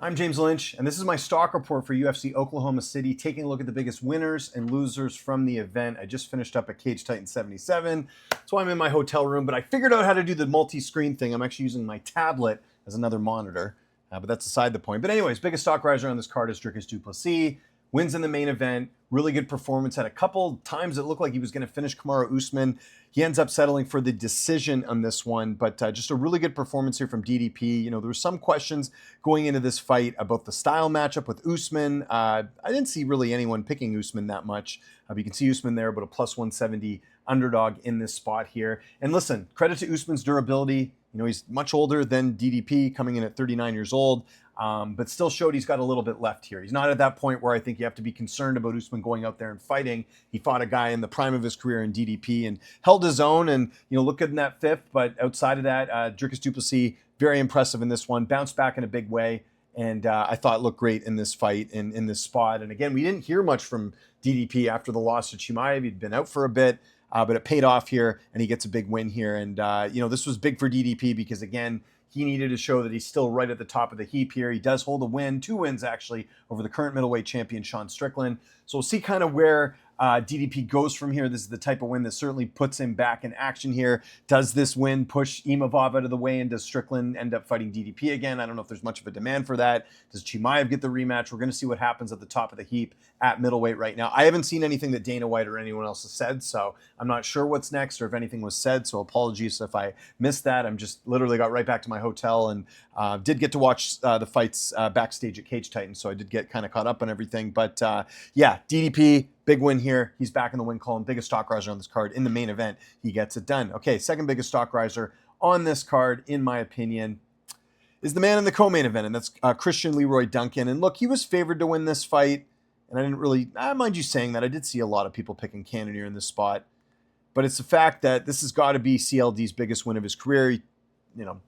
I'm James Lynch, and this is my stock report for UFC Oklahoma City, taking a look at the biggest winners and losers from the event. I just finished up at Cage Titan 77. That's why I'm in my hotel room, but I figured out how to do the multi-screen thing. I'm actually using my tablet as another monitor, but that's aside the point. But anyways, biggest stock riser on this card is Dricus Du Plessis. Wins in the main event, really good performance. Had a couple times it looked like he was going to finish Kamaru Usman. He ends up settling for the decision on this one, but just a really good performance here from DDP. You know, there were some questions going into this fight about the style matchup with Usman. I didn't see really anyone picking Usman that much. You can see Usman there, but a plus 170 underdog in this spot here. And listen, credit to Usman's durability. You know, he's much older than DDP, coming in at 39 years old. But still showed he's got a little bit left here. He's not at that point where I think you have to be concerned about Usman going out there and fighting. He fought a guy in the prime of his career in DDP and held his own and, you know, looked good in that fifth. But outside of that, Dricus Du Plessis, very impressive in this one. Bounced back in a big way. And I thought looked great in this fight in this spot. And again, we didn't hear much from DDP after the loss to Chimaev. He'd been out for a bit. But it paid off here, and he gets a big win here. And, you know, this was big for DDP because, again, he needed to show that he's still right at the top of the heap here. He does hold a win, 2 wins actually, over the current middleweight champion, Sean Strickland. So we'll see kind of where DDP goes from here. This is the type of win that certainly puts him back in action here. Does this win push Imavov out of the way, and does Strickland end up fighting DDP again? I don't know if there's much of a demand for that. Does Chimaev get the rematch? We're going to see what happens at the top of the heap at middleweight right now. I haven't seen anything that Dana White or anyone else has said, so I'm not sure what's next or if anything was said, so apologies if I missed that. I'm just literally got right back to my hotel and did get to watch the fights backstage at Cage Titan, so I did get kind of caught up on everything. But yeah, DDP, big win here. He's back in the win column. Biggest stock riser on this card in the main event. He gets it done. Okay, second biggest stock riser on this card, in my opinion, is the man in the co-main event, and that's Christian Leroy Duncan. And look, he was favored to win this fight, and I didn't really, I mind you saying that. I did see a lot of people picking Cannonier in this spot, but it's the fact that this has got to be CLD's biggest win of his career. He, you know,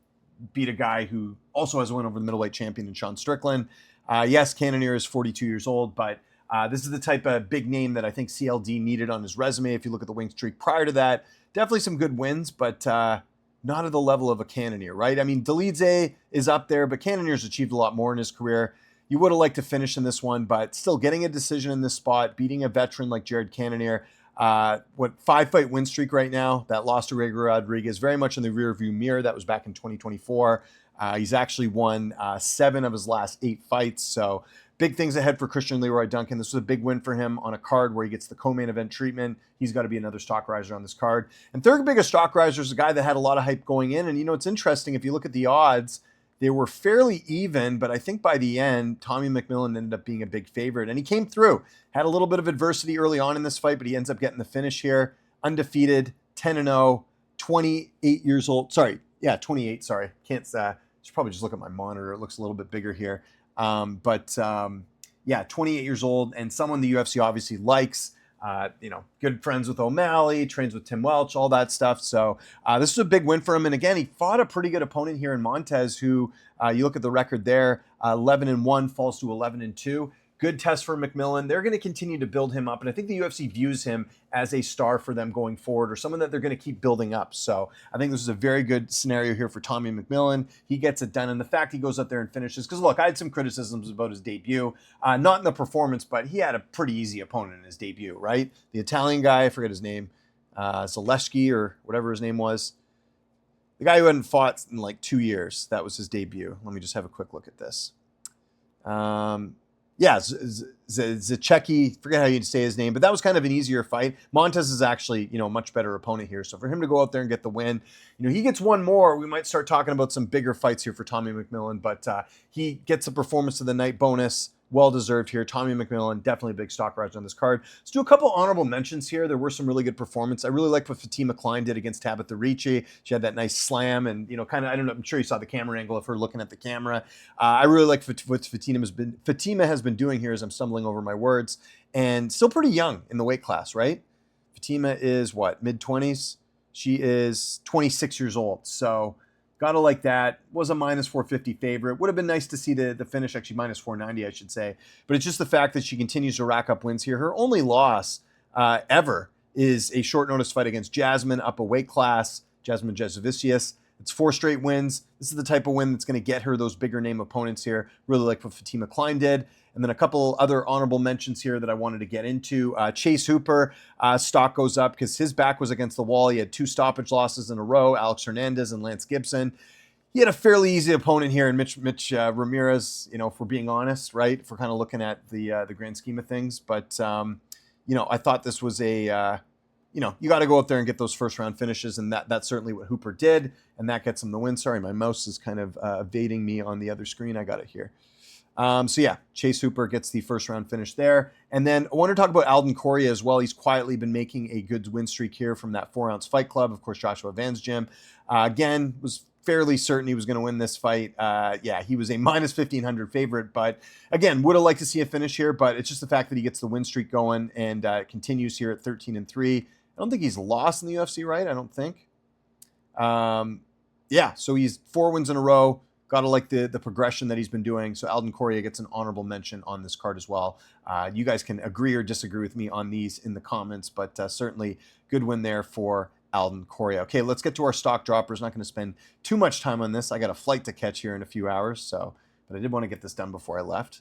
beat a guy who also has a win over the middleweight champion in Sean Strickland. Yes, Cannonier is 42 years old, but this is the type of big name that I think CLD needed on his resume. If you look at the win streak prior to that, definitely some good wins, but not at the level of a Cannonier, right? I mean, Dolidze is up there, but Cannonier's achieved a lot more in his career. You would have liked to finish in this one, but still getting a decision in this spot, beating a veteran like Jared Cannonier. 5-fight win streak right now. That loss to Rego Rodriguez, very much in the rearview mirror. That was back in 2024. He's actually won 7 of his last 8 fights, so big things ahead for Christian Leroy Duncan. This was a big win for him on a card where he gets the co-main event treatment. He's got to be another stock riser on this card. And third biggest stock riser is a guy that had a lot of hype going in. And, you know, it's interesting. If you look at the odds, they were fairly even, but I think by the end, Tommy McMillan ended up being a big favorite. And he came through. Had a little bit of adversity early on in this fight, but he ends up getting the finish here. Undefeated, 10-0, 28 years old. Sorry. Yeah, 28. Sorry. Can't, should probably just look at my monitor. It looks a little bit bigger here. Yeah, 28 years old, and someone the UFC obviously likes. You know, good friends with O'Malley, trains with Tim Welch, all that stuff. So this was a big win for him. And again, he fought a pretty good opponent here in Montez, who you look at the record there, 11-1 falls to 11-2. Good test for McMillan. They're going to continue to build him up. And I think the UFC views him as a star for them going forward, or someone that they're going to keep building up. So I think this is a very good scenario here for Tommy McMillan. He gets it done. And the fact he goes up there and finishes, because look, I had some criticisms about his debut, not in the performance, but he had a pretty easy opponent in his debut, right? The Italian guy, I forget his name, Zaleski or whatever his name was. The guy who hadn't fought in like 2 years. That was his debut. Let me just have a quick look at this. Yeah, Zachecki, forget how you say his name, but that was kind of an easier fight. Montez is actually, you know, a much better opponent here. So for him to go out there and get the win, you know, he gets one more, we might start talking about some bigger fights here for Tommy McMillan, but he gets a performance of the night bonus. Well-deserved here. Tommy McMillan, definitely a big stock riser on this card. Let's do a couple honorable mentions here. There were some really good performances. I really like what Fatima Klein did against Tabitha Ricci. She had that nice slam and, you know, kind of, I don't know, I'm sure you saw the camera angle of her looking at the camera. I really like what Fatima has been doing here as I'm stumbling over my words. And still pretty young in the weight class, right? Fatima is what, mid-20s? She is 26 years old. So gotta like that. Was a minus 450 favorite. Would have been nice to see the finish, actually minus 490, I should say. But it's just the fact that she continues to rack up wins here. Her only loss ever is a short notice fight against Jasmine up a weight class, Jasmine Jasovicius. It's 4 straight wins. This is the type of win that's going to get her those bigger name opponents here. Really like what Fatima Klein did. And then a couple other honorable mentions here that I wanted to get into. Chase Hooper, stock goes up because his back was against the wall. He had 2 stoppage losses in a row, Alex Hernandez and Lance Gibson. He had a fairly easy opponent here in Mitch Ramirez, if we're being honest, right? If we're kind of looking at the grand scheme of things. But, I thought this was a, you got to go out there and get those first round finishes. And that's certainly what Hooper did. And that gets him the win. Sorry, my mouse is kind of evading me on the other screen. I got it here. Chase Hooper gets the first round finish there. And then I want to talk about Alden Correa as well. He's quietly been making a good win streak here from that 4-ounce fight club. Of course, Joshua Van's gym. Again, was fairly certain he was going to win this fight. He was a minus 1,500 favorite, but again, would have liked to see a finish here, but it's just the fact that he gets the win streak going and continues here at 13-3. I don't think he's lost in the UFC, right? I don't think. So he's 4 wins in a row. Got to like the progression that he's been doing. So Alden Correa gets an honorable mention on this card as well. You guys can agree or disagree with me on these in the comments, but certainly good win there for Alden Correa. Okay, let's get to our stock droppers. Not going to spend too much time on this. I got a flight to catch here in a few hours, but I did want to get this done before I left.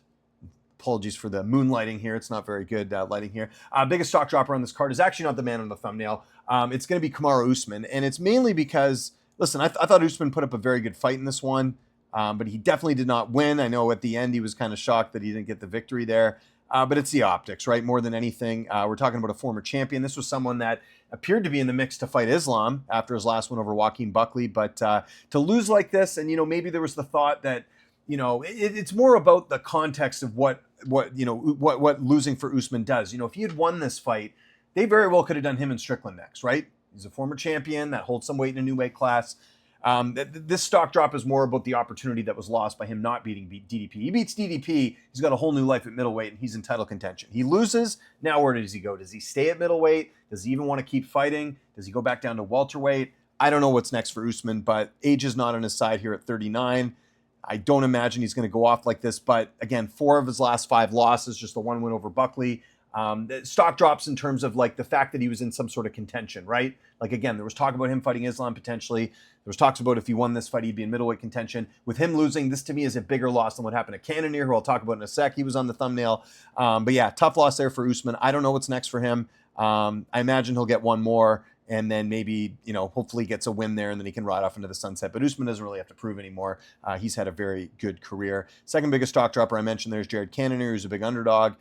Apologies for the moonlighting here. It's not very good lighting here. Biggest stock dropper on this card is actually not the man on the thumbnail. It's going to be Kamaru Usman, and it's mainly because, listen, I thought Usman put up a very good fight in this one, but he definitely did not win. I know at the end he was kind of shocked that he didn't get the victory there. But it's the optics, right? More than anything. We're talking about a former champion. This was someone that appeared to be in the mix to fight Islam after his last win over Joaquin Buckley. But to lose like this, and, maybe there was the thought that, it's more about the context of what losing for Usman does. If he had won this fight, they very well could have done him in Strickland next, right? He's a former champion that holds some weight in a new weight class. This stock drop is more about the opportunity that was lost by him not beating DDP. He beats DDP, he's got a whole new life at middleweight, and he's in title contention. He loses, now where does he go? Does he stay at middleweight? Does he even want to keep fighting? Does he go back down to welterweight? I don't know what's next for Usman, but age is not on his side here at 39. I don't imagine he's going to go off like this, but again, 4 of his last 5 losses, just the 1 win over Buckley. Stock drops in terms of like the fact that he was in some sort of contention, right? Like, again, there was talk about him fighting Islam potentially. There was talks about if he won this fight, he'd be in middleweight contention. With him losing, this to me is a bigger loss than what happened to Cannonier, who I'll talk about in a sec. He was on the thumbnail. Tough loss there for Usman. I don't know what's next for him. I imagine he'll get one more, and then maybe, hopefully gets a win there, and then he can ride off into the sunset. But Usman doesn't really have to prove anymore. He's had a very good career. Second biggest stock dropper I mentioned there is Jared Cannonier, who's a big underdog.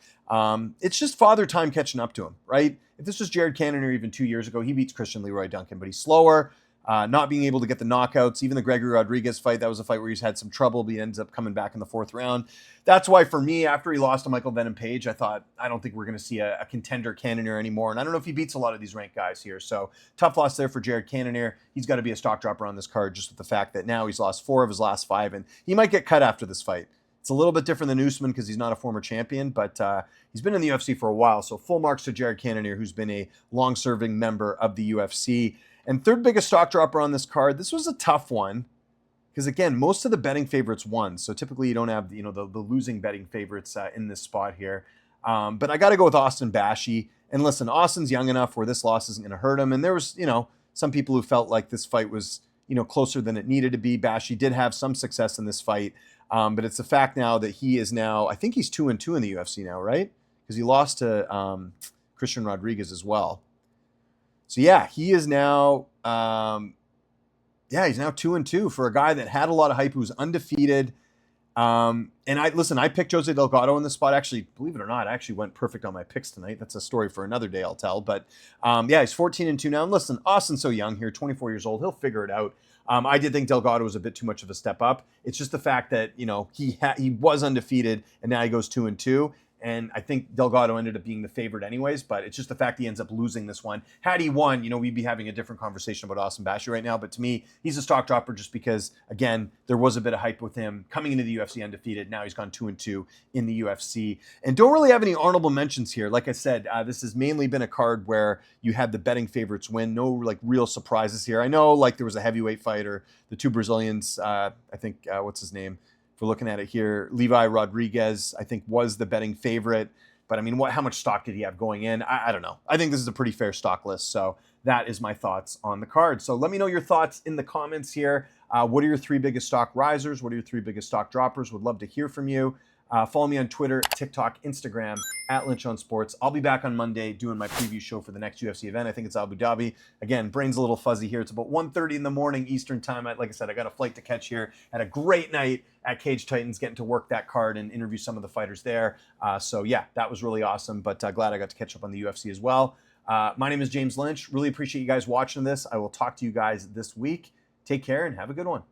It's just father time catching up to him, right? If this was Jared Cannonier even 2 years ago, he beats Christian Leroy Duncan, but he's slower, not being able to get the knockouts. Even the Gregory Rodriguez fight, that was a fight where he's had some trouble, but he ends up coming back in the 4th round. That's why, for me, after he lost to Michael Venom Page, I thought, I don't think we're going to see a contender Cannonier anymore. And I don't know if he beats a lot of these ranked guys here. So tough loss there for Jared Cannonier. He's got to be a stock dropper on this card, just with the fact that now he's lost 4 of his last 5, and he might get cut after this fight. It's a little bit different than Usman because he's not a former champion, but he's been in the UFC for a while. So full marks to Jared Cannonier, who's been a long-serving member of the UFC. And third biggest stock dropper on this card, this was a tough one because, again, most of the betting favorites won. So typically you don't have the losing betting favorites in this spot here. But I got to go with Austin Bashi. And listen, Austin's young enough where this loss isn't going to hurt him. And there was, some people who felt like this fight was, closer than it needed to be. Bashi did have some success in this fight. But it's the fact now that he is now, I think he's 2-2 in the UFC now, right? Because he lost to Christian Rodriguez as well. So yeah, he is now, he's now 2-2 for a guy that had a lot of hype, who was undefeated. And I picked Jose Delgado in this spot. Actually, believe it or not, I actually went perfect on my picks tonight. That's a story for another day, I'll tell. But he's 14-2 now. And listen, Austin's so young here, 24 years old. He'll figure it out. I did think Delgado was a bit too much of a step up. It's just the fact that, he was undefeated and now he goes 2-2. And I think Delgado ended up being the favorite anyways, but it's just the fact he ends up losing this one. Had he won, we'd be having a different conversation about Austin Bashi right now. But to me, he's a stock dropper just because, again, there was a bit of hype with him coming into the UFC undefeated. Now he's gone 2-2 in the UFC. And don't really have any honorable mentions here. Like I said, this has mainly been a card where you had the betting favorites win. No real surprises here. I know there was a heavyweight fight, or the 2 Brazilians, I think, what's his name? If we're looking at it here, Levi Rodriguez, I think, was the betting favorite. But I mean, how much stock did he have going in? I don't know. I think this is a pretty fair stock list. So that is my thoughts on the card. So let me know your thoughts in the comments here. What are your 3 biggest stock risers? What are your 3 biggest stock droppers? Would love to hear from you. Follow me on Twitter, TikTok, Instagram, @Lynch on Sports. I'll be back on Monday doing my preview show for the next UFC event. I think it's Abu Dhabi. Again, brain's a little fuzzy here. It's about 1:30 in the morning Eastern time. Like I said, I got a flight to catch here. Had a great night at Cage Titans, getting to work that card and interview some of the fighters there. So yeah, that was really awesome. But glad I got to catch up on the UFC as well. My name is James Lynch. Really appreciate you guys watching this. I will talk to you guys this week. Take care and have a good one.